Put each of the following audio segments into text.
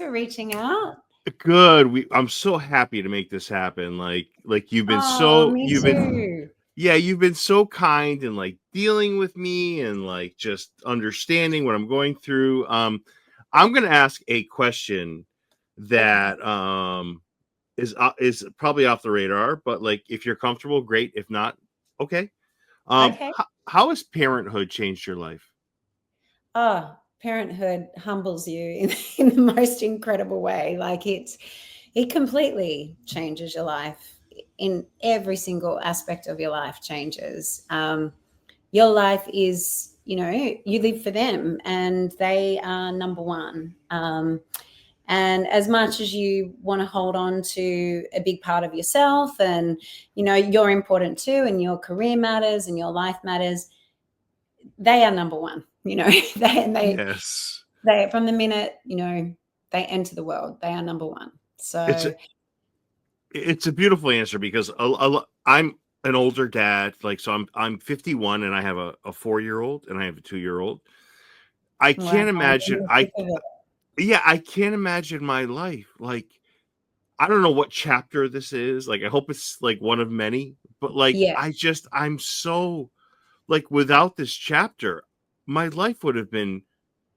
for reaching out. Good. I'm so happy to make this happen. Like you've been Oh, me too. you've been so kind and like dealing with me and like just understanding what I'm going through. I'm going to ask a question that is probably off the radar, but like if you're comfortable, great. If not, okay. Okay. How has parenthood changed your life? Oh, parenthood humbles you in the most incredible way. Like it completely changes your life in every single aspect of your life changes. Your life is, you live for them and they are number one. And as much as you want to hold on to a big part of yourself and, you're important too, and your career matters and your life matters, they are number one, Yes. they from the minute, they enter the world, they are number one. It's So it's a beautiful answer because I'm an older dad, like so I'm 51 and I have a 4-year-old and I have a 2-year-old. I wow, can't imagine you're in the thick of it. I can't imagine my life. Like I don't know what chapter this is. Like I hope it's like one of many, but like Yeah. I'm so like without this chapter, my life would have been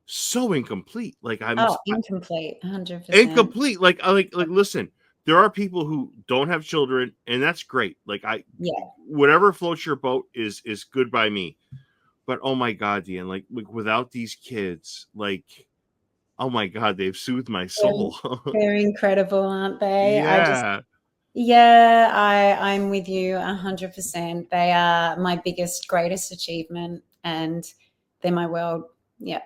so incomplete. Like Oh, incomplete, 100%. incomplete. Like listen, there are people who don't have children, and that's great. Like Yeah. whatever floats your boat is good by me. But oh my god, Deanne, like without these kids, like oh my god, they've soothed my They're soul. they're incredible, aren't they? Yeah. Yeah, I'm with you 100%. They are my biggest, greatest achievement, and they're my world. Yeah.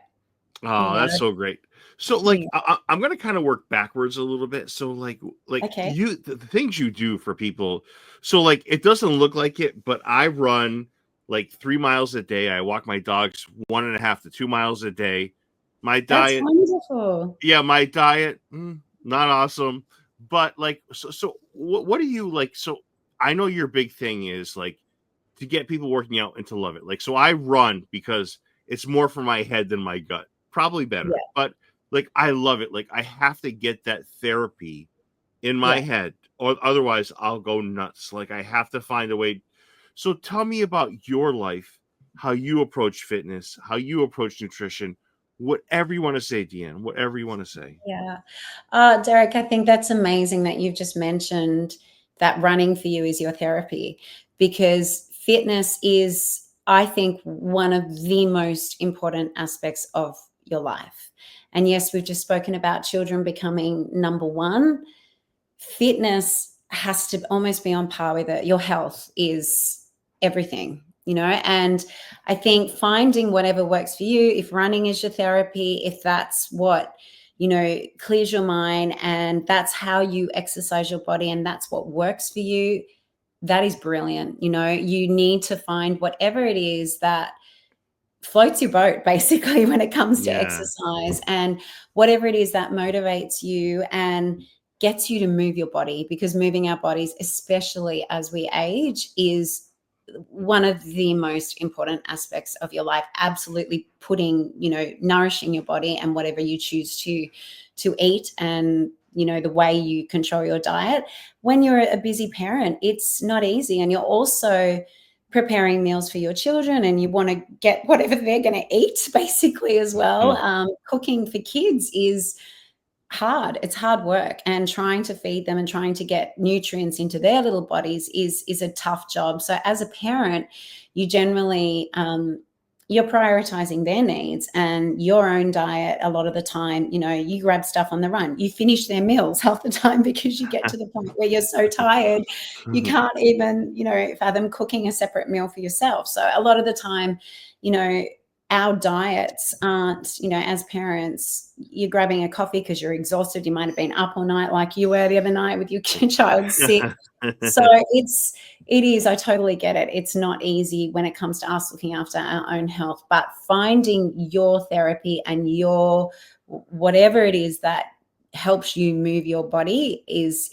Oh, Yeah. that's so great. So like Yeah. I'm gonna kind of work backwards a little bit. So like Okay. the things you do for people. So like it doesn't look like it, but I run like 3 miles a day. I walk my dogs 1.5 to 2 miles a day. My That's diet, wonderful. yeah, my diet, not awesome. But like so what do you like? So I know your big thing is like to get people working out and to love it. Like so I run because it's more for my head than my gut. Probably better. Yeah. But like I love it. Like I have to get that therapy in my Yeah. head or otherwise I'll go nuts. Like I have to find a way. So tell me about your life, how you approach fitness, how you approach nutrition, whatever you want to say, Deanne, whatever you want to say. Yeah. Derek, I think that's amazing that you've just mentioned that running for you is your therapy, because fitness is, I think, one of the most important aspects of your life. And yes, we've just spoken about children becoming number one. Fitness has to almost be on par with it. Your health is everything, and I think finding whatever works for you, if running is your therapy, if that's what, clears your mind and that's how you exercise your body and that's what works for you, that is brilliant. You need to find whatever it is that floats your boat basically when it comes to Yeah. exercise, and whatever it is that motivates you and gets you to move your body, because moving our bodies, especially as we age, is one of the most important aspects of your life. Absolutely putting, nourishing your body and whatever you choose to eat, and the way you control your diet. When you're a busy parent, it's not easy, and you're also preparing meals for your children and you want to get whatever they're going to eat basically as well. Cooking for kids is hard. It's hard work, and trying to feed them and trying to get nutrients into their little bodies is a tough job. So as a parent, you generally you're prioritizing their needs and your own diet. A lot of the time, you grab stuff on the run, you finish their meals half the time because you get to the point where you're so tired you can't even fathom cooking a separate meal for yourself. So a lot of the time, our diets aren't, as parents, you're grabbing a coffee because you're exhausted. You might have been up all night like you were the other night with your child sick. So it is, I totally get it. It's not easy when it comes to us looking after our own health, but finding your therapy and your whatever it is that helps you move your body is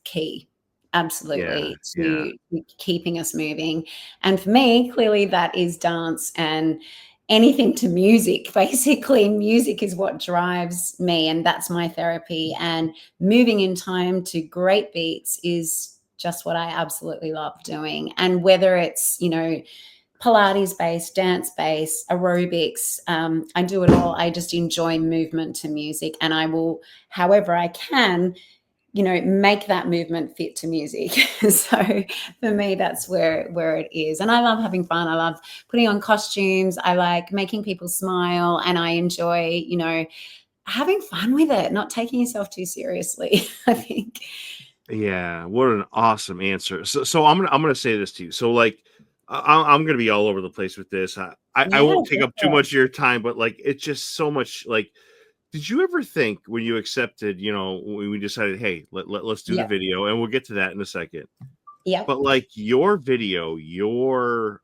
key. Yeah. Absolutely, Yeah. to keeping us moving. And for me, clearly that is dance. And anything to music. Basically, music is what drives me, and that's my therapy. And moving in time to great beats is just what I absolutely love doing. And whether it's, Pilates based, dance based, aerobics, I do it all. I just enjoy movement to music, and I will, however I can, make that movement fit to music. So for me, that's where it is. And I love having fun. I love putting on costumes. I like making people smile, and I enjoy, having fun with it, not taking yourself too seriously, I think. Yeah, what an awesome answer. So I'm gonna say this to you. So like I'm gonna be all over the place with this. I Yeah, won't take up too much of your time, but like it's just so much. Like, did you ever think when you accepted, when we decided, hey, let's do the yeah, video, and we'll get to that in a second. yeah. But like your video, your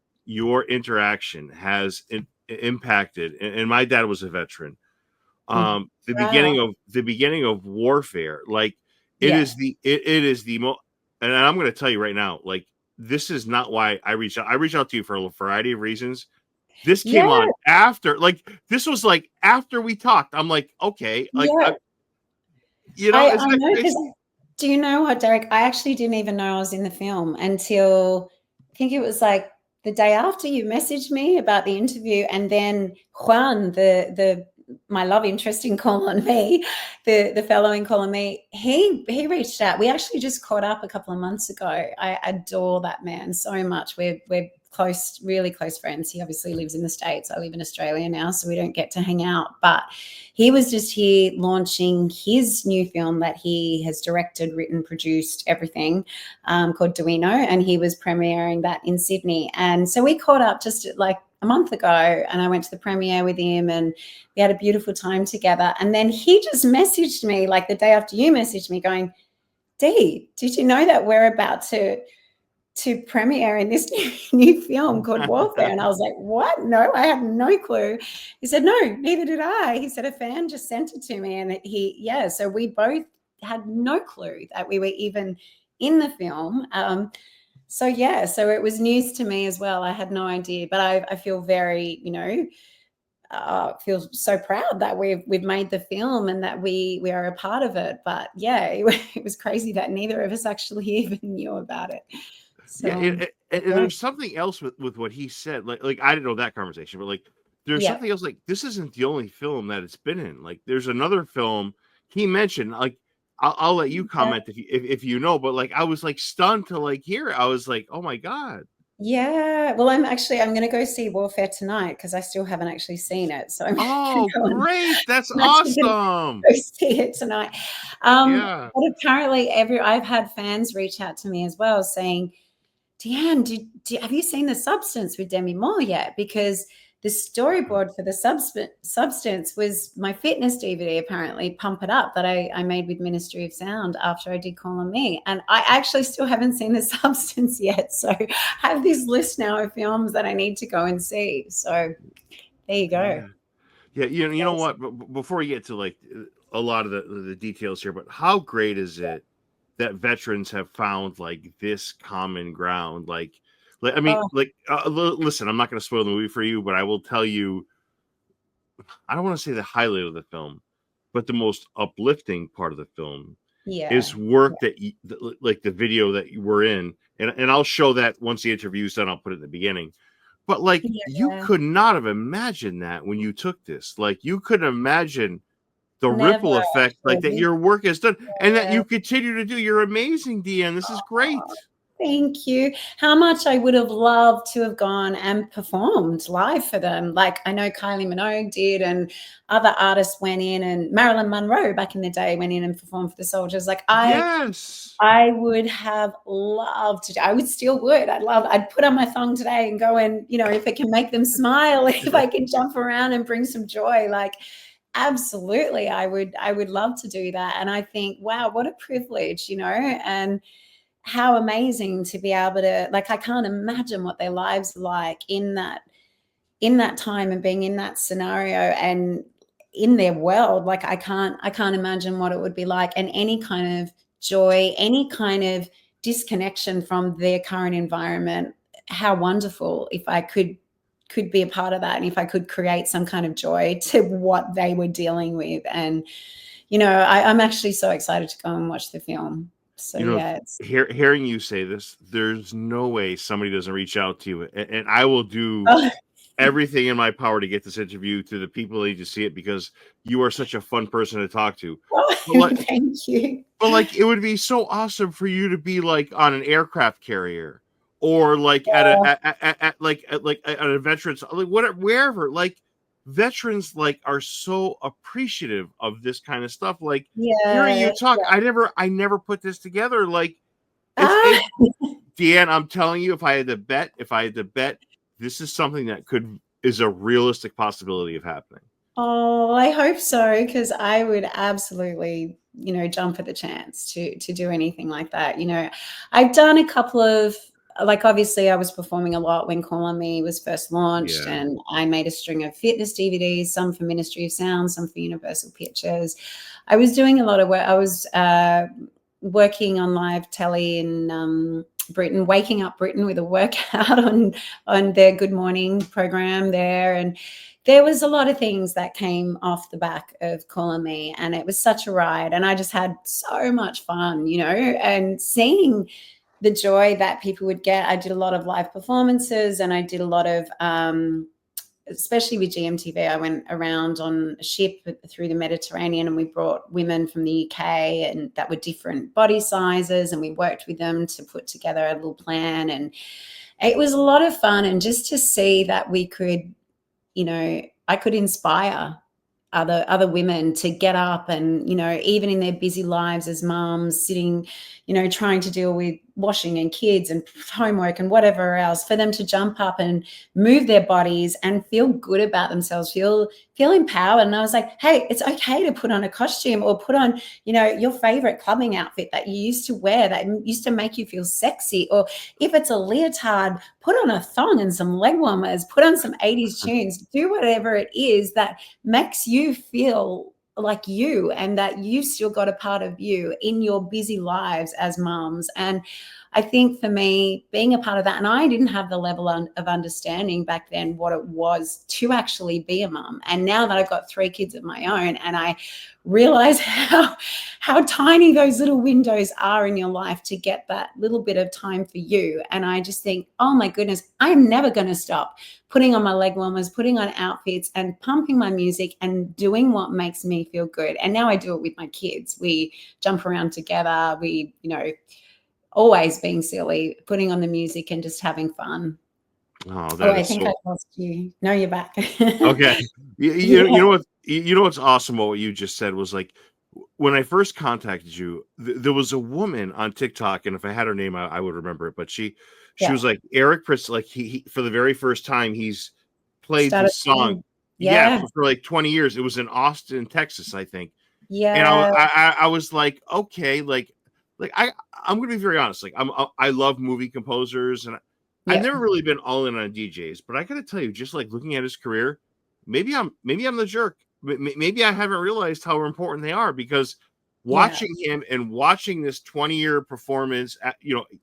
interaction has impacted, and my dad was a veteran. Mhm. The Wow. beginning of warfare, like Yeah. it is the most, and I'm going to tell you right now, like this is not why I reached out. I reached out to you for a variety of reasons. This came Yeah. on after, like this was like after we talked. I'm like, okay, like Yeah. I isn't that know, because crazy? do you know what, Derek? I actually didn't even know I was in the film until I think it was like the day after you messaged me about the interview, and then Juan, the my love interest in Call on Me, the fellow in Call on Me, he reached out. We actually just caught up a couple of months ago. I adore that man so much. We're close, really close friends. He obviously lives in the States. I live in Australia now, so we don't get to hang out. But he was just here launching his new film that he has directed, written, produced, everything, called Duino, and he was premiering that in Sydney. And so we caught up just like a month ago, and I went to the premiere with him, and we had a beautiful time together. And then he just messaged me like the day after you messaged me going, Dee, did you know that we're about to premiere in this new film called Warfare? And I was like, what? No, I had no clue. He said, no, neither did I. He said, a fan just sent it to me. And so we both had no clue that we were even in the film. So it was news to me as well. I had no idea, but I feel very, feel so proud that we've made the film and that we are a part of it. But yeah, it was crazy that neither of us actually even knew about it. Yeah, So and yeah, there's something else with what he said. Like I didn't know that conversation, but like there's yeah, something else. Like this isn't the only film that it's been in. Like there's another film he mentioned. Like I'll let you yeah. comment if you know, but like I was like stunned to like hear it. I was like, oh my god. Yeah. Well, I'm going to go see Warfare tonight because I still haven't actually seen it. So I'm gonna Oh, go and great! That's I'm actually going to awesome. go see it tonight. Yeah. But apparently, I've had fans reach out to me as well saying, Deanne, have you seen The Substance with Demi Moore yet? Because the storyboard for The Substance was my fitness DVD, apparently, Pump It Up, that I made with Ministry of Sound after I did Call on Me. And I actually still haven't seen The Substance yet. So I have this list now of films that I need to go and see. So there you go. Yeah. Yeah, you know what? Before we get to like a lot of the details here, but how great is it that veterans have found like this common ground? Like I mean, Oh, like listen, I'm not going to spoil the movie for you, but I will tell you, I don't want to say the highlight of the film, but the most uplifting part of the film yeah. is work like the video that you were in, and I'll show that once the interview's done. I'll put it in the beginning. But like you Yeah. could not have imagined that when you took this. Like you couldn't imagine the Never ripple effect like that actually. your work has done and that Yeah. you continue to do. You're amazing, Deanne. This is great. Thank you. How much I would have loved to have gone and performed live for them. Like I know Kylie Minogue did, and other artists went in, and Marilyn Monroe back in the day went in and performed for the soldiers. Like Yes. I would have loved to. I would still would. I'd put on my thong today and go and, if it can make them smile, if I can jump around and bring some joy, like absolutely I would love to do that. And I think, wow, what a privilege, and how amazing to be able to, like, I can't imagine what their lives are like in that time and being in that scenario and in their world. Like I can't imagine what it would be like, and any kind of joy, any kind of disconnection from their current environment. How wonderful if I could could be a part of that, and if I could create some kind of joy to what they were dealing with. And, you know, I'm actually so excited to go and watch the film. So, You know, yeah, it's hearing you say this, there's no way somebody doesn't reach out to you, and I will do oh, everything in my power to get this interview to the people that need to see it, because you are such a fun person to talk to. But like, thank you. it would be so awesome for you to be like on an aircraft carrier, or like at a veterans, like whatever, wherever. Like, veterans like are so appreciative of this kind of stuff. Like, hearing Yeah. you talk, I never put this together. Like, Ah. it's Deanne, I'm telling you, if I had to bet, this is something that is a realistic possibility of happening. Oh, I hope so, because I would absolutely, you know, jump at the chance to do anything like that. You know, I've done a couple of, like, obviously I was performing a lot when Call on Me was first launched, Yeah. and I made a string of fitness DVDs, some for Ministry of Sound, some for Universal Pictures. I was doing a lot of work. I was working on live telly in Britain, Waking Up Britain, with a workout on their Good Morning program there. And there was a lot of things that came off the back of Call on Me, and it was such a ride, and I just had so much fun, you know, and seeing the joy that people would get. I did a lot of live performances, and I did a lot of especially with GMTV, I went around on a ship through the Mediterranean, and we brought women from the UK and that were different body sizes, and we worked with them to put together a little plan. And it was a lot of fun. And just to see that we could, you know, I could inspire other women to get up and, you know, even in their busy lives as moms, sitting, you know, trying to deal with washing and kids and homework and whatever else, for them to jump up and move their bodies and feel good about themselves, feel empowered. And I was like, hey, it's okay to put on a costume, or put on, you know, your favorite clubbing outfit that you used to wear that used to make you feel sexy. Or if it's a leotard, put on a thong and some leg warmers, put on some 80s tunes, do whatever it is that makes you feel like you, and that you've still got a part of you in your busy lives as moms. And I think for me, being a part of that, and I didn't have the level of understanding back then what it was to actually be a mom. And now that I've got 3 kids of my own, and I realize how tiny those little windows are in your life to get that little bit of time for you. And I just think, oh my goodness, I'm never going to stop putting on my leg warmers, putting on outfits and pumping my music and doing what makes me feel good. And now I do it with my kids. We jump around together. We, you know, always being silly, putting on the music and just having fun. Oh, Oh, that I is think so I lost you. No, you're back. okay. Yeah. You know what? You know what's awesome about what you just said was, like, when I first contacted you, there was a woman on TikTok, and if I had her name, I would remember it. But she Yeah. was like, Eric Prydz, like he for the very first time, he's played Started this song. singing. Yeah, Yeah. for like 20 years. It was in Austin, Texas, I think. And Yeah. I was like, okay, I'm gonna be very honest. Like, I love movie composers, and I've Yeah. never really been all in on DJs. But I gotta tell you, just like looking at his career, maybe I'm the jerk. Maybe I haven't realized how important they are, because Yeah. watching him and watching this 20-year performance,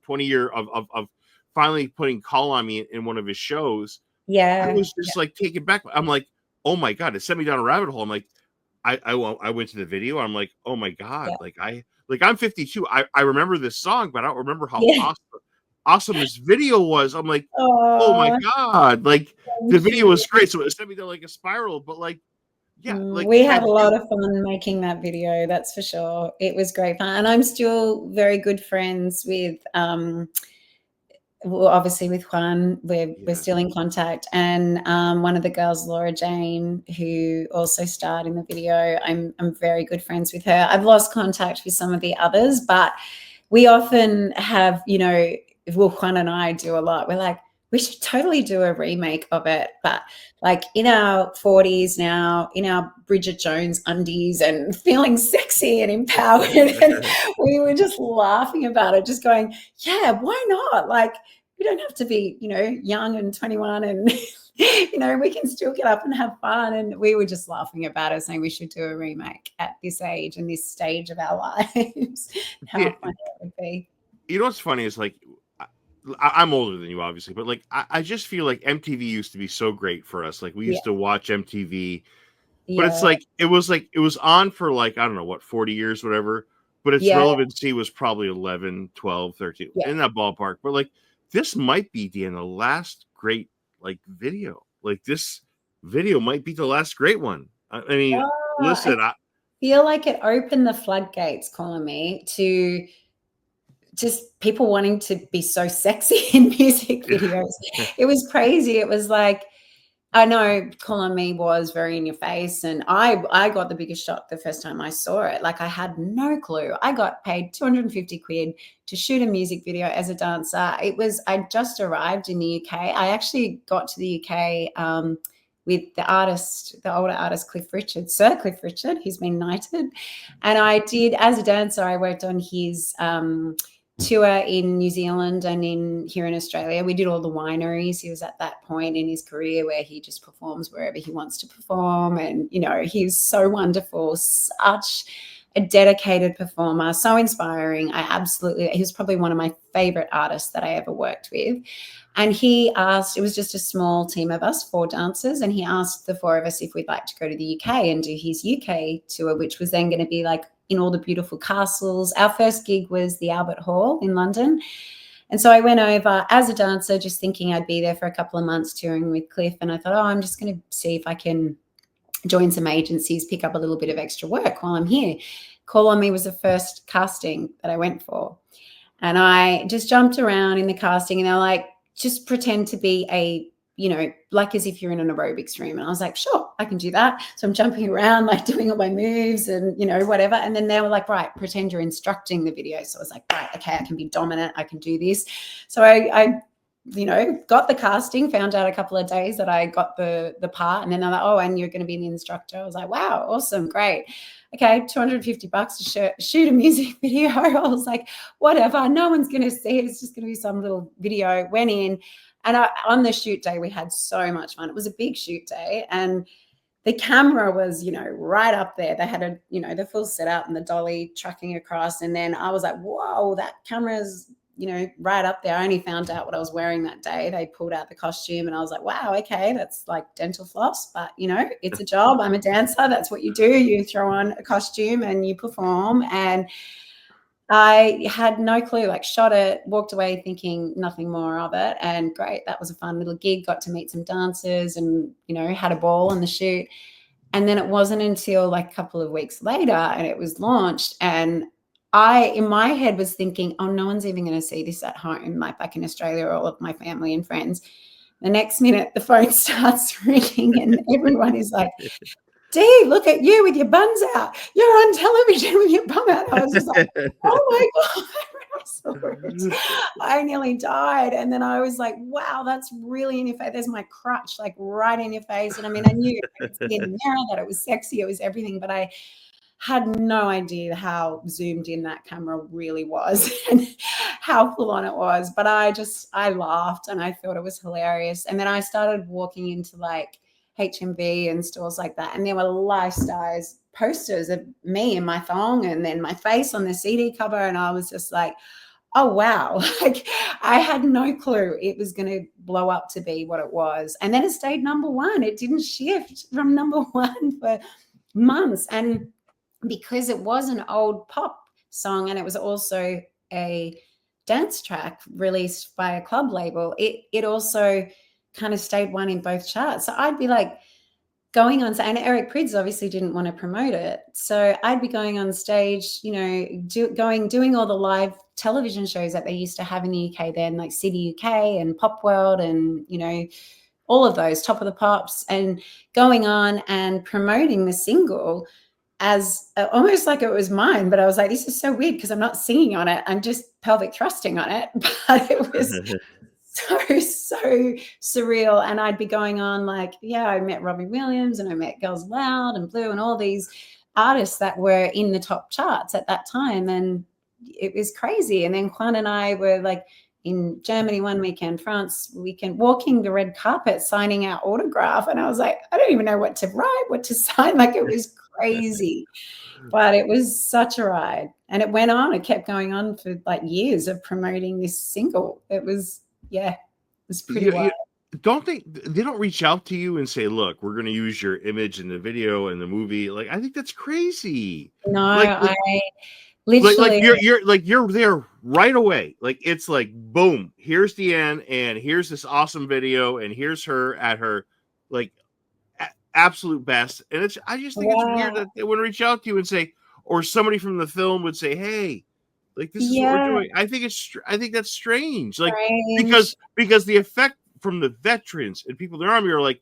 20-year of finally putting Call on Me in one of his shows, I Yeah. was just like taken back. I'm like, oh my God, it sent me down a rabbit hole. I'm like, I went to the video. I'm like, oh my God, Yeah. I'm 52. I remember this song, but I don't remember how Yeah. awesome this video was. I'm like, oh my Oh, God, like, the thank video you. was great. So it sent me down like a spiral. But like, yeah, like, We had had a lot you, of fun making that video, that's for sure. It was great fun. And I'm still very good friends with well, obviously with Juan, we're yeah, still in contact. And one of the girls, Laura Jane, who also starred in the video, I'm very good friends with her. I've lost contact with some of the others, but we often have, you know, well, Juan and I do a lot. We're like, we should totally do a remake of it, but like in our 40s now, in our Bridget Jones undies and feeling sexy and empowered. And we were just laughing about it, just going, yeah, why not? Like, we don't have to be, you know, young and 21 and, you know, we can still get up and have fun. And we were just laughing about it, saying we should do a remake at this age and this stage of our lives. yeah. How funny it would be. You know what's funny is, like, I'm older than you, obviously, but like I just feel like MTV used to be so great for us. Like we Yeah. used to watch MTV, but Yeah. it's like it was on for like, I don't know what, 40 years, whatever. But its Yeah. relevancy was probably 11, 12, 13 Yeah. in that ballpark. But like this might be the last great like video. Like this video might be the last great one. I mean, listen, I feel like it opened the floodgates, calling me, to just people wanting to be so sexy in music videos. It was crazy. It was like, I know Colin Me was very in your face, and I got the biggest shock the first time I saw it. Like, I had no clue. I got paid 250 quid to shoot a music video as a dancer. I just arrived in the UK. I actually got to the UK with the older artist Sir Cliff Richard. He's been knighted. And I did, as a dancer, I worked on his tour in New Zealand and here in Australia. We did all the wineries. He was at that point in his career where he just performs wherever he wants to perform. And, he's so wonderful, such a dedicated performer, so inspiring. He was probably one of my favorite artists that I ever worked with. And he asked, it was just a small team of us, 4 dancers, and he asked the 4 of us if we'd like to go to the UK and do his UK tour, which was then going to be like in all the beautiful castles. Our first gig was the Albert Hall in London. And so I went over as a dancer, just thinking I'd be there for a couple of months touring with Cliff. And I thought, I'm just going to see if I can join some agencies, pick up a little bit of extra work while I'm here. Call on Me was the first casting that I went for. And I just jumped around in the casting, and they're like, just pretend to be like as if you're in an aerobics room. And I was like, sure, I can do that. So I'm jumping around, like doing all my moves and, whatever. And then they were like, right, pretend you're instructing the video. So I was like, right, okay, I can be dominant. I can do this. So I got the casting, found out a couple of days that I got the part. And then they're like, oh, and you're going to be the instructor. I was like, wow, awesome, great. Okay, $250 to shoot a music video. I was like, whatever, no one's going to see it. It's just going to be some little video. Went in, and on the shoot day, we had so much fun. It was a big shoot day, and the camera was, right up there. They had the full setup and the dolly tracking across. And then I was like, whoa, that camera's, right up there. I only found out what I was wearing that day. They pulled out the costume, and I was like, wow, okay, that's like dental floss, but it's a job. I'm a dancer. That's what you do. You throw on a costume and you perform. And I had no clue, like shot it, walked away thinking nothing more of it. And great, that was a fun little gig, got to meet some dancers and, had a ball on the shoot. And then it wasn't until like a couple of weeks later and it was launched, and I, in my head, was thinking, oh, no one's even going to see this at home, like back in Australia, all of my family and friends. The next minute, the phone starts ringing and everyone is like, Dee, look at you with your buns out. You're on television with your bum out. I was just like, oh my God. I saw it. I nearly died. And then I was like, wow, that's really in your face. There's my crutch, like right in your face. And I mean, I knew I could see in the mirror that it was sexy. It was everything. But I had no idea how zoomed in that camera really was and how full on it was. But I laughed and I thought it was hilarious. And then I started walking into like HMV and stores like that. And there were life-size posters of me in my thong and then my face on the CD cover. And I was just like, oh, wow. Like I had no clue it was going to blow up to be what it was. And then it stayed number 1. It didn't shift from number 1 for months. And because it was an old pop song and it was also a dance track released by a club label, it also kind of stayed 1 in both charts. So I'd be like going on, and Eric Prydz obviously didn't want to promote it. So I'd be going on stage, doing all the live television shows that they used to have in the UK then, like City UK and Pop World and, all of those, Top of the Pops, and going on and promoting the single as almost like it was mine. But I was like, this is so weird because I'm not singing on it. I'm just pelvic thrusting on it. But it was so surreal. And I'd be going on like, I met Robbie Williams and I met Girls Loud and Blue and all these artists that were in the top charts at that time. And it was crazy. And then Juan and I were like in Germany one weekend, France weekend, walking the red carpet, signing our autograph. And I was like, I don't even know what to write, what to sign. Like it was crazy. But it was such a ride. And it went on. It kept going on for like years of promoting this single. It was pretty wild. Don't they don't reach out to you and say, look, we're going to use your image in the video and the movie? Like, I think that's crazy. No, like I literally you're there right away. Like, it's like, boom, here's Deanne, and here's this awesome video, and here's her at her like absolute best. And I just think it's weird that they wouldn't reach out to you and say, or somebody from the film would say, hey, like, this is what we're doing. I think that's strange. Like, because the effect from the veterans and people in the army are like,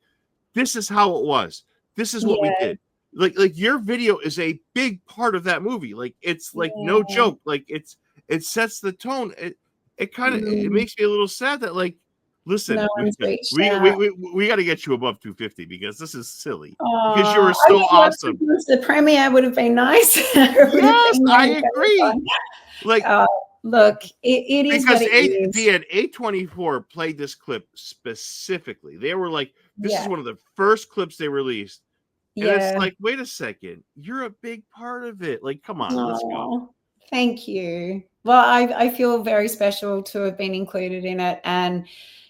this is how it was. This is what we did. Like your video is a big part of that movie. Like, it's like no joke. Like, it sets the tone. It kind of it makes me a little sad that, like, listen, we got to get you above 250 because this is silly. Because you were so awesome. The premiere would have been nice. Yes, I agree. Like, look, it is because what it is. A24 played this clip specifically. They were like, this is one of the first clips they released. And it's like, wait a second, you're a big part of it. Like, come on, let's go. Thank you. Well, I feel very special to have been included in it. And,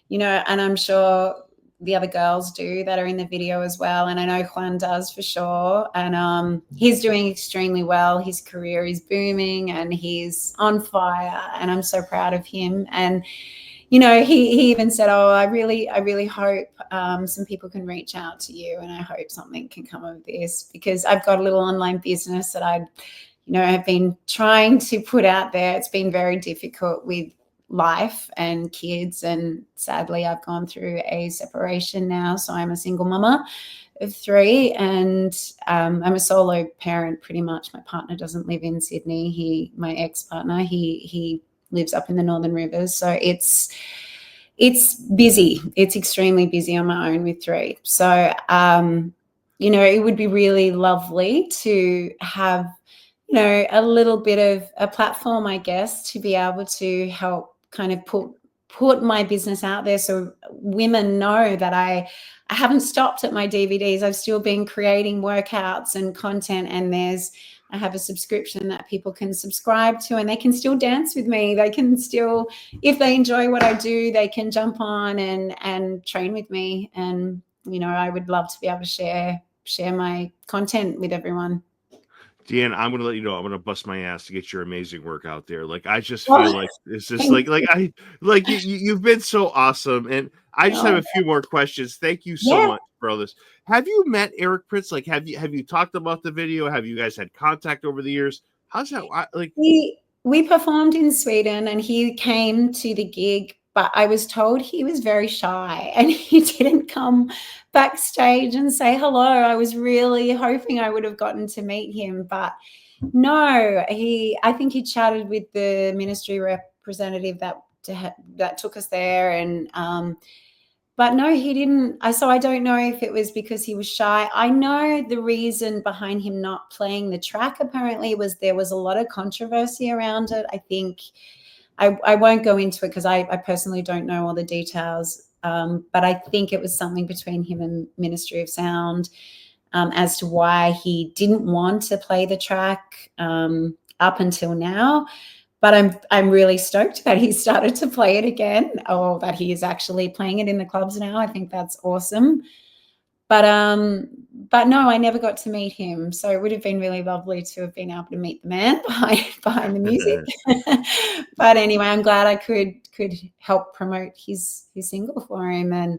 you know, and I'm sure the other girls do that are in the video as well. And I know Juan does for sure. And he's doing extremely well. His career is booming and he's on fire. And I'm so proud of him. And, you know, he even said, oh, I really hope some people can reach out to you, and I hope something can come of this, because I've got a little online business that have been trying to put out there. It's been very difficult with life and kids, and sadly I've gone through a separation now, so I'm a single mama of 3, and I'm a solo parent pretty much. My partner doesn't live in Sydney. My ex-partner, he lives up in the Northern Rivers, so it's busy. It's extremely busy on my own with 3. So you know, it would be really lovely to have, you know, a little bit of a platform, I guess, to be able to help kind of put my business out there, so women know that I haven't stopped at my DVDs. I've still been creating workouts and content, and I have a subscription that people can subscribe to, and they can still dance with me. They can still, if they enjoy what I do, they can jump on and train with me. And, you know, I would love to be able to share my content with everyone. Deanne, I'm going to let you know, I'm going to bust my ass to get your amazing work out there. Like, I just feel like it's just like you've been so awesome. And I just have a few more questions. Thank you so much for all this. Have you met Eric Prydz? Like, have you talked about the video? Have you guys had contact over the years? How's that? Like, we performed in Sweden, and he came to the gig, but I was told he was very shy and he didn't come backstage and say hello. I was really hoping I would have gotten to meet him, but no, I think he chatted with the ministry representative that took us there, and but no, he didn't. So I don't know if it was because he was shy. I know the reason behind him not playing the track apparently was there was a lot of controversy around it. I think I won't go into it because I personally don't know all the details, but I think it was something between him and Ministry of Sound as to why he didn't want to play the track up until now. But I'm really stoked that he started to play it again, or that he is actually playing it in the clubs now. I think that's awesome. But no, I never got to meet him. So it would have been really lovely to have been able to meet the man behind the music. But anyway, I'm glad I could help promote his single for him. And,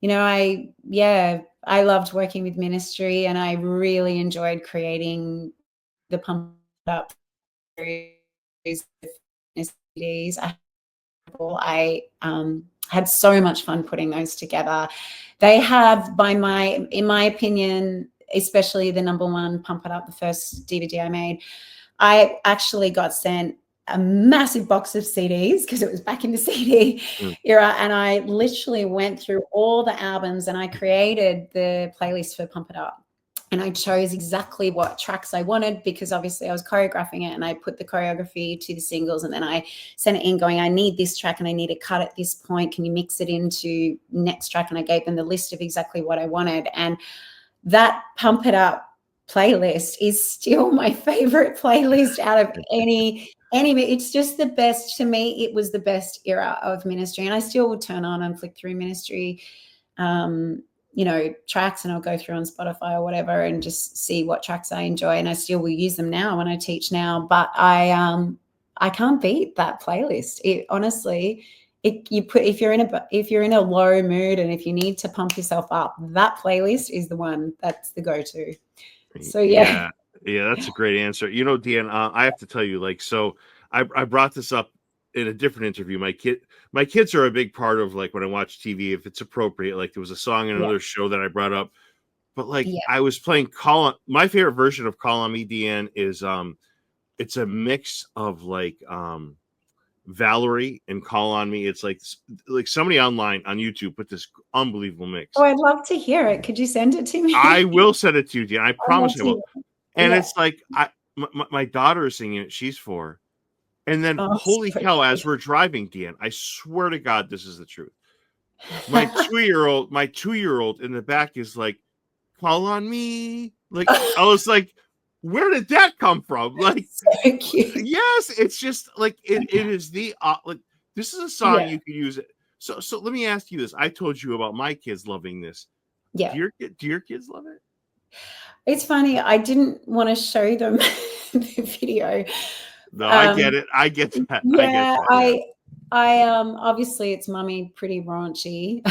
you know, I loved working with ministry, and I really enjoyed creating the Pump Up CDs. I had so much fun putting those together. They have, in my opinion, especially the number one Pump It Up, the first DVD I made, I actually got sent a massive box of CDs because it was back in the CD era, and I literally went through all the albums and I created the playlist for Pump It Up. And I chose exactly what tracks I wanted, because obviously I was choreographing it, and I put the choreography to the singles, and then I sent it in going, I need this track and I need a cut at this point. Can you mix it into next track? And I gave them the list of exactly what I wanted. And that Pump It Up playlist is still my favorite playlist out of any. It's just the best to me. It was the best era of ministry, and I still will turn on and flick through ministry, tracks, and I'll go through on Spotify or whatever and just see what tracks I enjoy, and I still will use them now when I teach now. But I can't beat that playlist. It honestly, if you're in a low mood and if you need to pump yourself up, that playlist is the one that's the go-to. So yeah, that's a great answer. Deanne, I have to tell you, like, so I brought this up in a different interview. My kids are a big part of, like, when I watch TV, if it's appropriate. Like, there was a song in another show that I brought up, but like I was playing my favorite version of Call on Me, Deanne, is it's a mix of like Valerie and Call on Me. It's like somebody online on YouTube put this unbelievable mix. Oh, I'd love to hear it. Could you send it to me? I will send it to you, Deanne. I promise I will. And it's like my daughter is singing it. She's 4. And then, holy cow, as we're driving, Deanne, I swear to God, this is the truth. My 2-year-old in the back is like, Call on Me. Like, I was like, where did that come from? Like, so cute. Yes, it's just like it is the like this is a song you could use it. So let me ask you this. I told you about my kids loving this. Yeah. Do your kids love it? It's funny. I didn't want to show them the video. No, I get it. I get that. Yeah, I obviously it's mummy pretty raunchy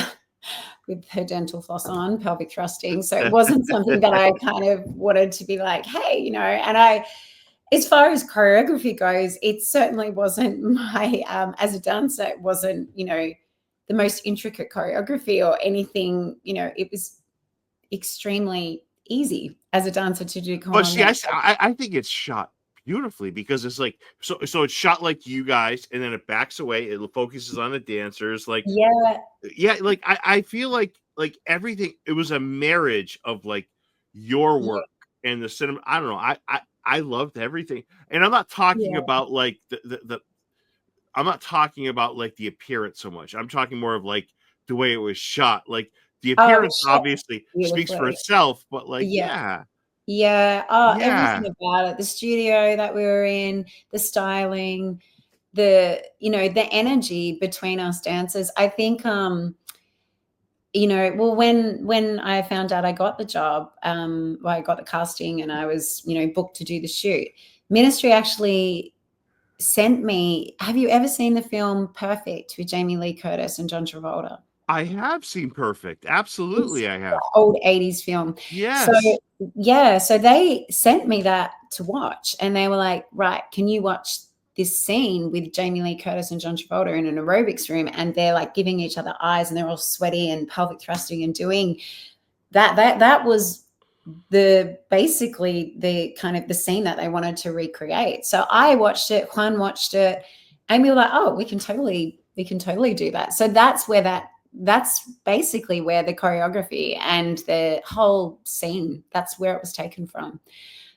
with her dental floss on, pelvic thrusting. So it wasn't something that I kind of wanted to be like, hey, and as far as choreography goes, it certainly wasn't my, as a dancer, it wasn't, the most intricate choreography or anything, it was extremely easy as a dancer to do. But see, I think it's shot beautifully because it's like, so it's shot like you guys, and then it backs away. It focuses on the dancers. Like, like I feel like everything, it was a marriage of like your work and the cinema. I don't know. I loved everything. And I'm not talking about like I'm not talking about like the appearance so much. I'm talking more of like the way it was shot. Like the appearance obviously speaks for itself, but like, everything about it, the studio that we were in, the styling, the energy between us dancers. I think, when I found out I got the job, I got the casting and I was, booked to do the shoot, Ministry actually sent me. Have you ever seen the film Perfect with Jamie Lee Curtis and John Travolta? I have seen Perfect. Absolutely, I have. Old 80s film. Yes. So they sent me that to watch, and they were like, right, can you watch this scene with Jamie Lee Curtis and John Travolta in an aerobics room, and they're like giving each other eyes and they're all sweaty and pelvic thrusting and doing that. That was basically the kind of the scene that they wanted to recreate. So I watched it, Juan watched it, and we were like, oh, we can totally do that. So that's basically where the choreography and the whole scene, that's where it was taken from.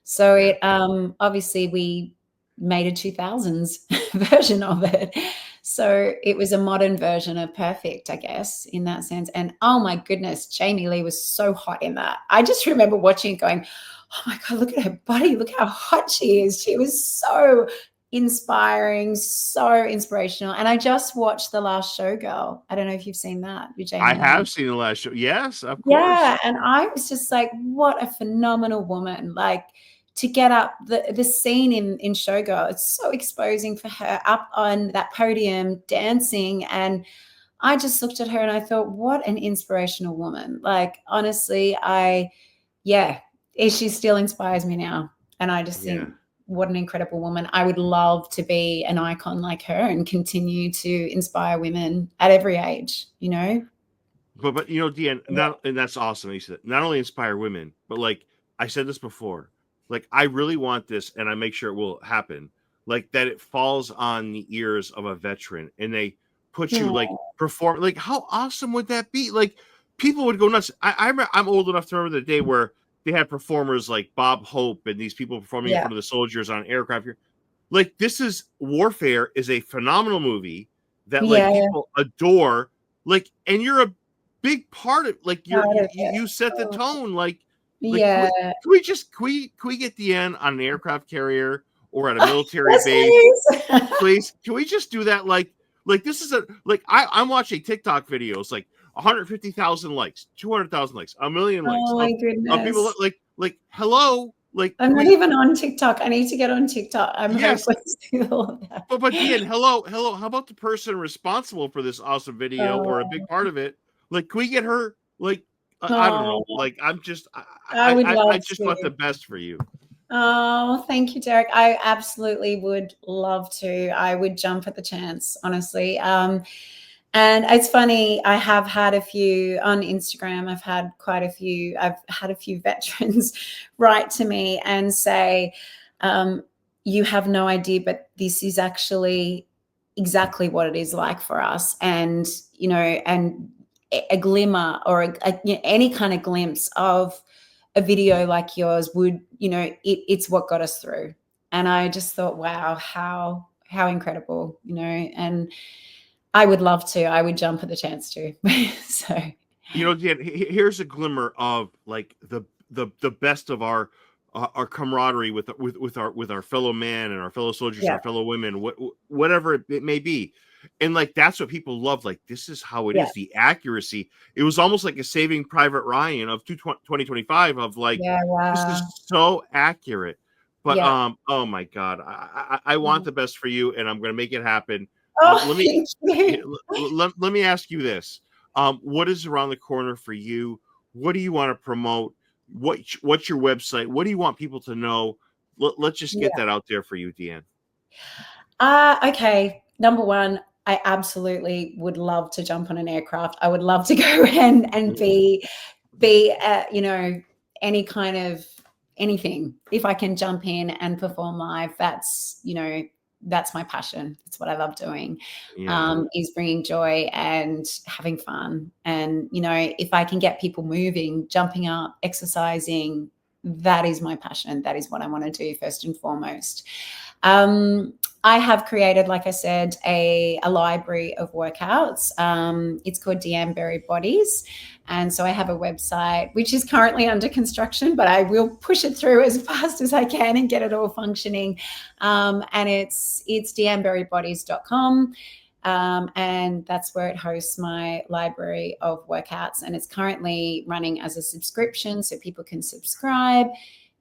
So it obviously we made a 2000s version of it. So it was a modern version of Perfect, I guess, in that sense. And oh my goodness, Jamie Lee was so hot in that. I just remember watching it going, oh my God, look at her body. Look how hot she is. She was so inspiring, so inspirational. And I just watched The Last Showgirl. I don't know if you've seen that with Jamie. I have seen The Last Show. Yes, of course. Yeah, and I was just like, what a phenomenal woman. Like, to get up the scene in Showgirl, it's so exposing for her up on that podium dancing. And I just looked at her and I thought, what an inspirational woman. Like, honestly, she still inspires me now. And I just think, what an incredible woman. I would love to be an icon like her and continue to inspire women at every age, But Deanne, and that's awesome. You said not only inspire women, but like I said this before, like I really want this, and I make sure it will happen, like that it falls on the ears of a veteran and they put you like perform. Like, how awesome would that be? Like, people would go nuts. I'm old enough to remember the day where they had performers like Bob Hope and these people performing in front of the soldiers on aircraft here. Like, this is Warfare is a phenomenal movie that like people adore. Like, and you're a big part of, like, you set the tone. Like, Like, Yeah. can we get Deanne on an aircraft carrier or at a military Yes, base? please. Please, can we just do that? Like this is I'm watching TikTok videos like 150,000 likes, 200,000 likes, a million likes Oh my of people goodness. like hello, like I'm not even on TikTok. I need to get on TikTok. I'm yes, hopeless with all of that. but Deanne, hello, how about the person responsible for this awesome video or a big Oh, part of it? Like, can we get her? Like, I don't know. oh, Like, I would I love just want the to. best for you. Oh, thank you, Derek. I absolutely would love to. I would jump at the chance, honestly. And it's funny, I have had a few on Instagram. I've had a few veterans write to me and say, you have no idea, but this is actually exactly what it is like for us. And, and a glimmer or any kind of glimpse of a video like yours would, it's what got us through. And I just thought, wow, how incredible, and I would love to. I would jump at the chance to. So Dan, here's a glimmer of like the best of our camaraderie with our fellow man and our fellow soldiers, yeah, our fellow women, whatever it may be. And like that's what people love. Like this is how it yeah, is. The accuracy. It was almost like a Saving Private Ryan of 2025 of like yeah, this wow, is so accurate. But yeah. oh my God, I want the best for you, and I'm going to make it happen. Oh, Let me thank you. let me ask you this: what is around the corner for you? What do you want to promote? What's your website? What do you want people to know? Let's just get Yeah. that out there for you, Deanne. Okay. Number one, I absolutely would love to jump on an aircraft. I would love to go and be any kind of anything. If I can jump in and perform live, that's my passion. It's what I love doing. Yeah. Is bringing joy and having fun. And if I can get people moving, jumping up, exercising, that is my passion. That is what I want to do first and foremost. I have created, like I said, a library of workouts. It's called Deanne Berry Bodies. And so I have a website, which is currently under construction, but I will push it through as fast as I can and get it all functioning. And it's deanneberrybodies.com. And that's where it hosts my library of workouts. And it's currently running as a subscription, so people can subscribe.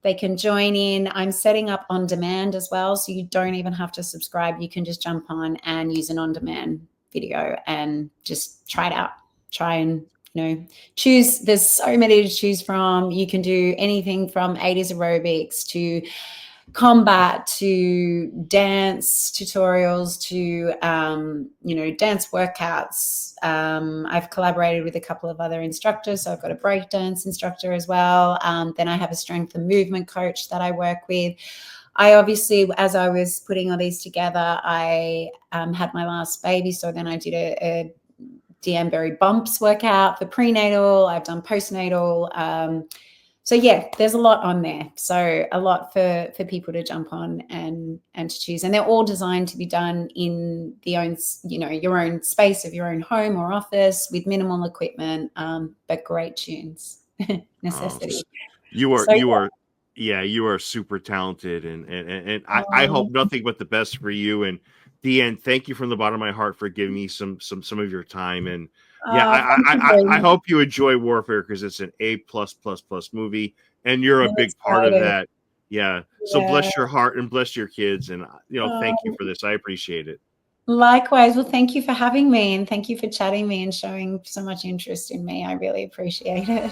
They can join in. I'm setting up on demand as well, so you don't even have to subscribe. You can just jump on and use an on-demand video and just try it out. Try and choose. There's so many to choose from. You can do anything from 80s aerobics to combat to dance tutorials to dance workouts. I've collaborated with a couple of other instructors, so I've got a breakdance instructor as well. Then I have a strength and movement coach that I work with. I obviously, as I was putting all these together, I had my last baby, so then I did a Deanne Berry bumps workout for prenatal. I've done postnatal. So yeah, there's a lot on there. So a lot for people to jump on and to choose. And they're all designed to be done in your own space of your own home or office with minimal equipment, but great tunes. Necessity. Oh, you are So you are super talented, and I hope nothing but the best for you. And Deanne, thank you from the bottom of my heart for giving me some of your time. And yeah, thank you very I much. hope you enjoy Warfare because it's an A++ movie, and you're a I'm big part of excited. that. Yeah. So Yeah. bless your heart and bless your kids, and thank you Oh, for this. I appreciate it. likewise. Well, thank you for having me, and thank you for chatting me and showing so much interest in me. I really appreciate it.